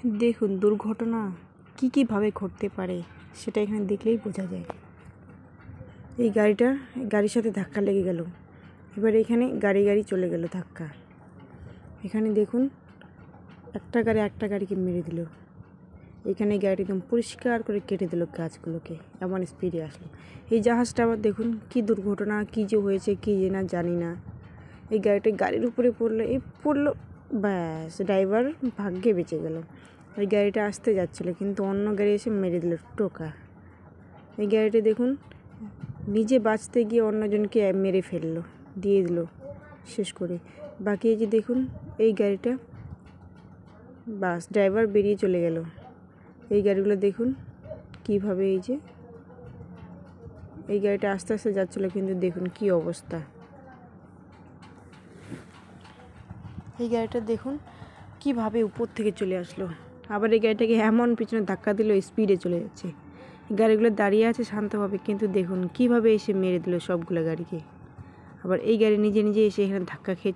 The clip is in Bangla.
দেখুন দুর্ঘটনা কীভাবে ঘটতে পারে সেটা এখানে দেখলেই বোঝা যায়। এই গাড়ির সাথে ধাক্কা লেগে গেল। এবার এখানে গাড়ি চলে গেল ধাক্কা। এখানে দেখুন একটা গাড়িকে মেরে দিল। এখানে গাড়িটি একদম পরিষ্কার করে কেটে দিল গাছগুলোকে, এমন স্পিডে আসলো। এই জাহাজটা আবার দেখুন কী দুর্ঘটনা, কী যে হয়েছে কী যে না জানি না। এই গাড়ির উপরে পড়লো, ব্যাস ড্রাইভার ভাগ্যে বেঁচে গেল। এই গাড়িটা আসতে যাচ্ছিলো কিন্তু অন্য গাড়ি এসে মেরে দিল টোকা। এই গাড়িটা দেখুন নিজে বাঁচতে গিয়ে অন্যজনকে মেরে ফেললো, দিয়ে দিল শেষ করে। বাকি এই যে দেখুন এই গাড়িটা, বাস ড্রাইভার বেরিয়ে চলে গেল। এই গাড়িগুলো দেখুন কিভাবে এই গাড়িটা আস্তে আস্তে যাচ্ছিলো কিন্তু দেখুন কি অবস্থা। এই গাড়িটা দেখুন কিভাবে উপর থেকে চলে আসলো। আবার এই গাড়িটাকে এমন পিছনে ধাক্কা দিল, স্পিডে চলে যাচ্ছে। গাড়িগুলো দাঁড়িয়ে আছে শান্তভাবে, কিন্তু দেখুন কিভাবে এসে মেরে দিল সবগুলো গাড়িকে। আবার এই গাড়ি নিজে এসে এখানে ধাক্কা খেয়ে